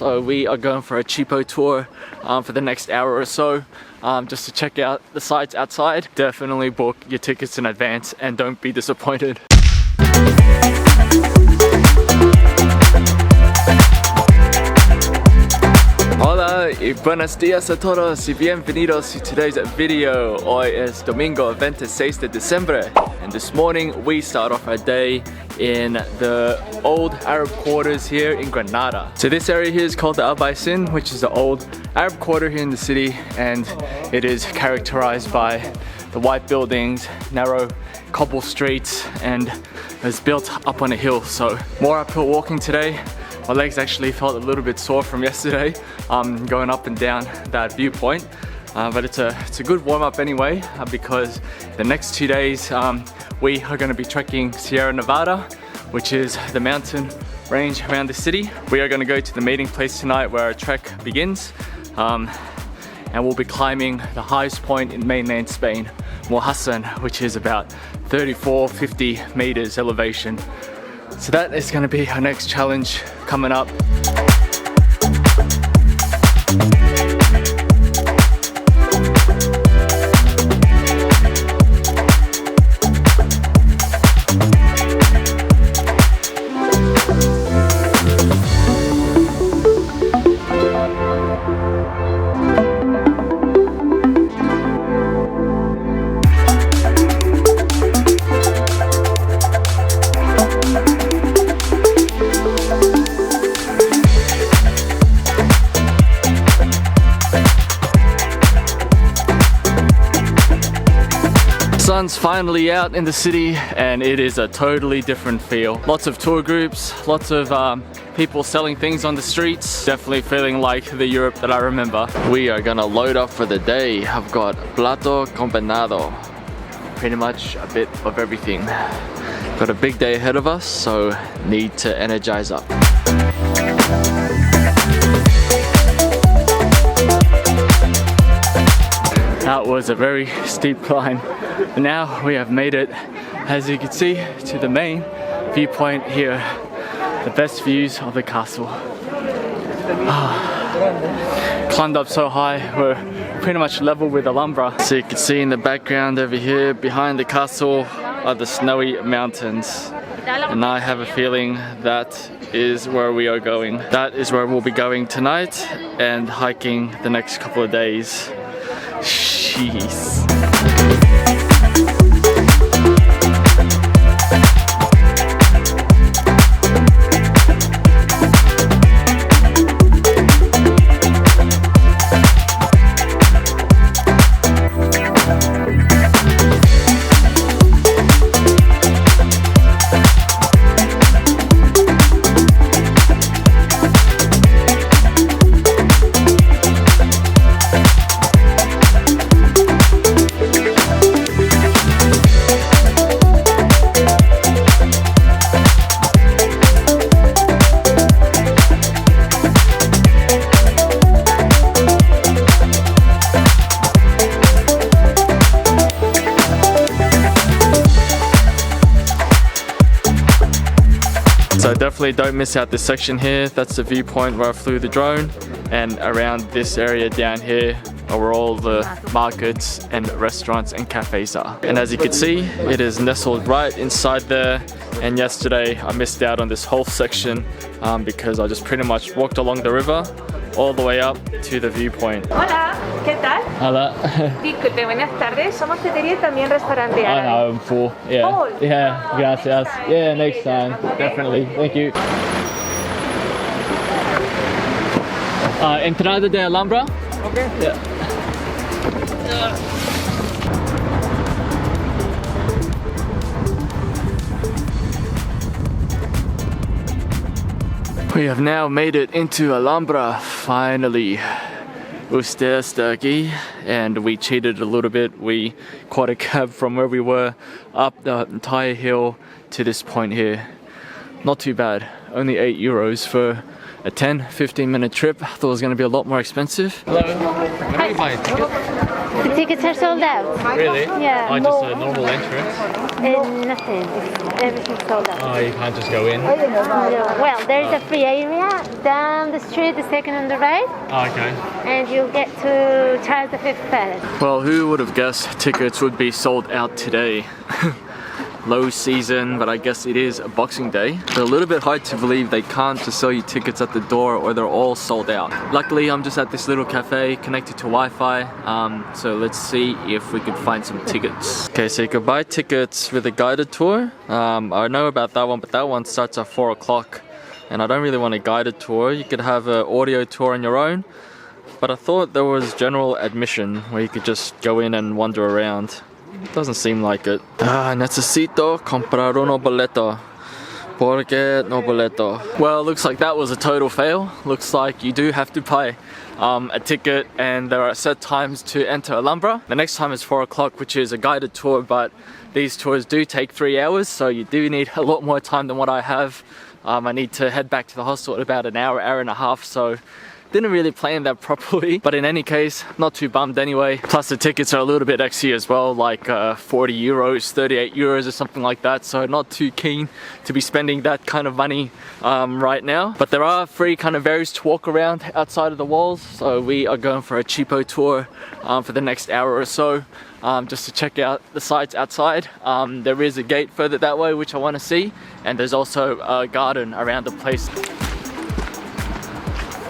So we are going for a CHEAPO tour for the next hour or so, just to check out the sights outside. Definitely book your tickets in advance and don't be disappointed. Hola y buenos días a todos y bienvenidos to today's video. Hoy es domingo 26 de diciembre, and this morning we start off our day in the old Arab quarters here in Granada. So this area here is called the Albaicin, which is the old Arab quarter here in the city, and it is characterized by the white buildings, narrow cobble streets, and it's built up on a hill. So more uphill walking today. My legs actually felt a little bit sore from yesterday, going up and down that viewpoint. But it's a good warm-up anyway, because the next 2 days we are going to be trekking Sierra Navada, which is the mountain range around the city. We are going to go to the meeting place tonight where our trek begins, and we'll be climbing the highest point in mainland Spain, Mohassen, which is about 34-50 meters elevation. So that is going to be our next challenge coming up. Sun's finally out in the city and it is a totally different feel. Lots of tour groups, lots of people selling things on the streets. Definitely feeling like the Europe that I remember. We are gonna load up for the day. I've got plato combinado, pretty much a bit of everything. Got a big day ahead of us, so need to energize up. That was a very steep climb. But now we have made it, as you can see, to the main viewpoint here. The best views of the castle. Climbed up so high, we're pretty much level with Alhambra. So you can see in the background over here, behind the castle, are the snowy mountains. And I have a feeling that is where we are going. That is where we'll be going tonight and hiking the next couple of days. Jeez. So definitely don't miss out this section here. That's the viewpoint where I flew the drone, and around this area down here are where all the markets and restaurants and cafes are. And as you can see, it is nestled right inside there. And yesterday I missed out on this whole section because I just pretty much walked along the river all the way up to the viewpoint. Hola, ¿qué tal? Hola. Disculpe, buenas tardes. Somos tetería y también restaurante árabe. I know, I'm full. Yeah. Full? Yeah, gracias. Yeah, next time. Definitely. Thank you. Entrada de Alhambra? Okay. Yeah. We have now made it into Alhambra, finally. Usted está aquí, and we cheated a little bit. We caught a cab from where we were up the entire hill to this point here. Not too bad, only €8 for a 10-15 minute trip. I thought it was going to be a lot more expensive. Hello, where are you buying tickets? The tickets are sold out. Really? Yeah. Oh, just a normal entrance? Nothing. Everything's sold out. Oh, you can't just go in? No. Well, there's a free area down the street, the second on the right. Oh, okay. And you'll get to Charles V Palace. Well, who would have guessed tickets would be sold out today? Low season, but I guess it is a Boxing Day. But a little bit hard to believe they can't just sell you tickets at the door or they're all sold out. Luckily, I'm just at this little cafe connected to Wi-Fi. So let's see if we can find some tickets. Okay, so you can buy tickets with a guided tour. I know about that one, but that one starts at 4 o'clock. And I don't really want a guided tour. You could have an audio tour on your own. But I thought there was general admission where you could just go in and wander around. Doesn't seem like it. Necesito comprar uno boleto. Porque no boleto. Well, looks like that was a total fail. Looks like you do have to pay a ticket, and there are set times to enter Alhambra. The next time is 4 o'clock, which is a guided tour, but these tours do take 3 hours, so you do need a lot more time than what I have. I need to head back to the hostel in about an hour, hour and a half, so didn't really plan that properly, but in any case, not too bummed anyway. Plus the tickets are a little bit exy as well, like 40 euros, 38 euros or something like that, so not too keen to be spending that kind of money right now. But there are free kind of areas to walk around outside of the walls, so we are going for a CHEAPO tour for the next hour or so, just to check out the sights outside. There is a gate further that way which I want to see, and there's also a garden around the place.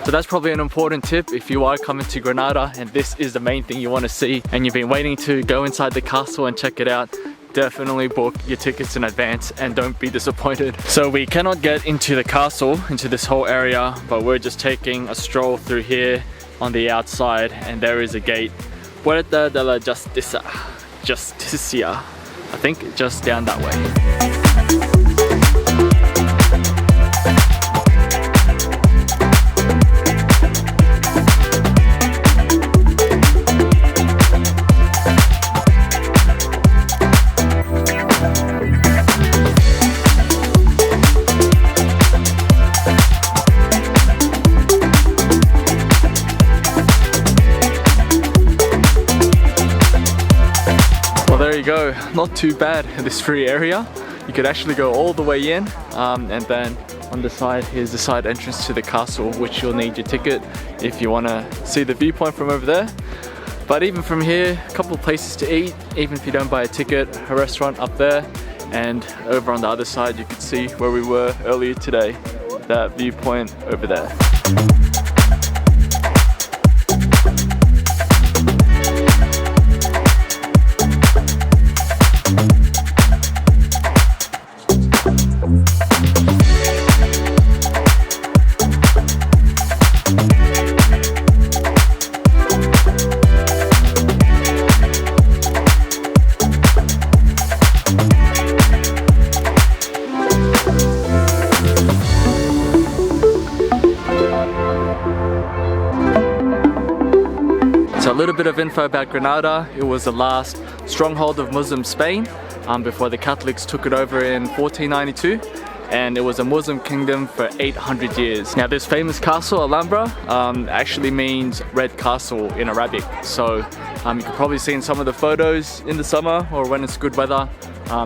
So that's probably an important tip if you are coming to Granada and this is the main thing you want to see and you've been waiting to go inside the castle and check it out. Definitely book your tickets in advance and don't be disappointed. So we cannot get into the castle, into this whole area, but we're just taking a stroll through here on the outside, and there is a gate. Puerta de la Justicia. I think just down that way. There you go, not too bad in this free area. You could actually go all the way in, and then on the side, here's the side entrance to the castle, which you'll need your ticket if you want to see the viewpoint from over there. But even from here, a couple of places to eat, even if you don't buy a ticket, a restaurant up there, and over on the other side you can see where we were earlier today, that viewpoint over there. A little bit of info about Granada. It was the last stronghold of Muslim Spain before the Catholics took it over in 1492, and it was a Muslim kingdom for 800 years. Now this famous castle, Alhambra, actually means red castle in Arabic. So you can probably see in some of the photos in the summer or when it's good weather,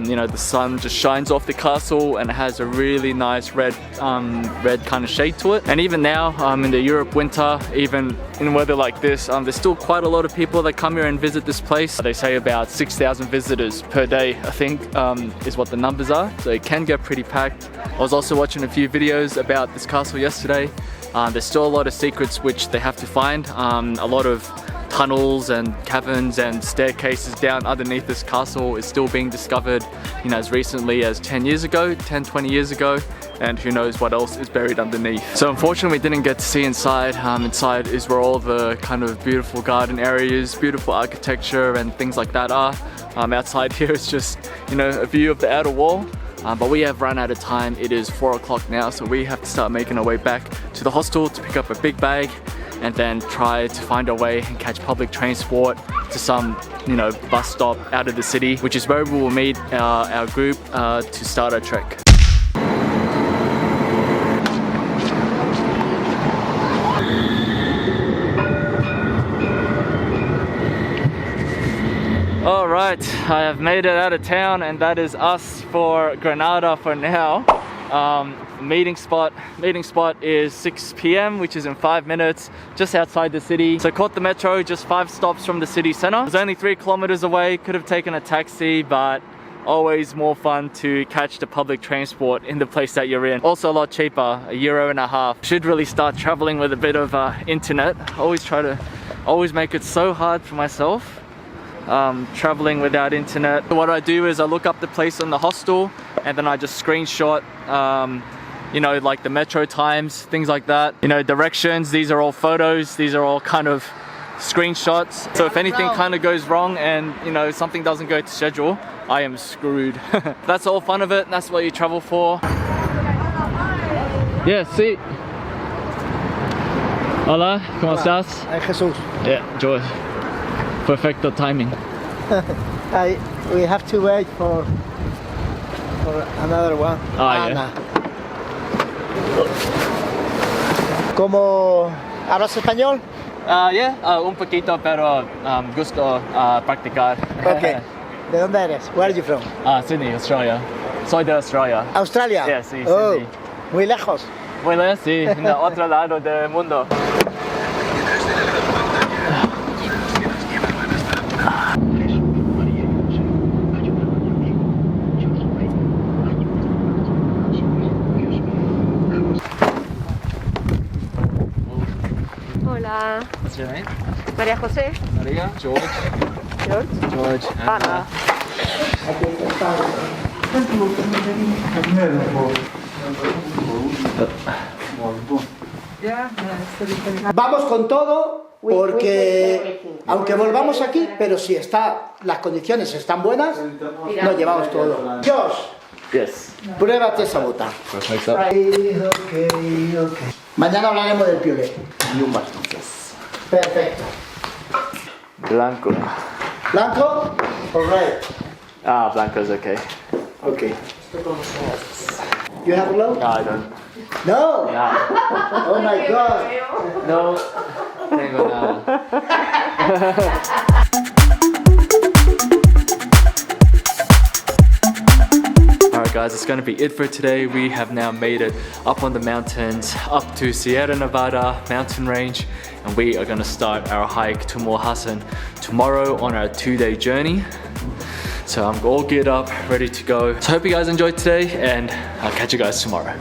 you know, the sun just shines off the castle and it has a really nice red kind of shade to it. And even now in the Europe winter, even in weather like this, there's still quite a lot of people that come here and visit this place. They say about 6,000 visitors per day, I think, is what the numbers are. So it can get pretty packed. I was also watching a few videos about this castle yesterday. There's still a lot of secrets which they have to find. A lot of tunnels and caverns and staircases down underneath this castle is still being discovered, you know, as recently as 10 years ago, 10-20 years ago, and who knows what else is buried underneath. So unfortunately we didn't get to see inside. Inside is where all the kind of beautiful garden areas, beautiful architecture and things like that are. Outside here is just, you know, a view of the outer wall. But we have run out of time. It is 4 o'clock now, so we have to start making our way back to the hostel to pick up a big bag and then try to find our way and catch public transport to some, you know, bus stop out of the city, which is where we will meet our group to start our trek. Alright, I have made it out of town and that is us for Granada for now. Meeting spot is 6 p.m. which is in 5 minutes, just outside the city. So caught the metro, just 5 stops from the city center. It's only 3 kilometers away, could have taken a taxi, but always more fun to catch the public transport in the place that you're in. Also a lot cheaper, €1.50. Should really start traveling with a bit of internet. Always make it so hard for myself. Traveling without internet. What I do is I look up the place on the hostel and then I just screenshot you know, like the metro times, things like that. You know, directions, these are all photos, these are all kind of screenshots. So if anything kind of goes wrong and, you know, something doesn't go to schedule, I am screwed. That's all fun of it, and that's what you travel for. Yeah, sí. Hola, ¿cómo estás? Jesús. Yeah, George. Perfecto timing. We have to wait for another one. Yeah. ¿Cómo hablas español? Yeah, un poquito, pero gusto practicar. Okay. ¿De dónde eres? Where are you from? Sydney, Australia. Soy de Australia. ¿Australia? Yeah, sí, oh, Sydney. Muy lejos. Muy lejos, sí, en el otro lado del mundo. Hola. What's your name? María José. Maria, George. George. Ana. Vamos con todo porque aunque volvamos aquí, pero si las condiciones están buenas, nos llevamos todo. Josh, Yes. pruébate esa bota. Perfecto. Okay. Mañana hablaremos del piolé. Y un bastón. Yes. Perfecto. Blanco. ¿Blanco o red? Blanco is okay. Okay. You have glove? No, I don't. No? Yeah. Oh my God. No. Tengo nada. Alright guys, it's going to be it for today. We have now made it up on the mountains, up to Sierra Navada mountain range, and we are going to start our hike to Mohassen tomorrow on our 2-day journey. So I'm all geared up, ready to go. So I hope you guys enjoyed today, and I'll catch you guys tomorrow.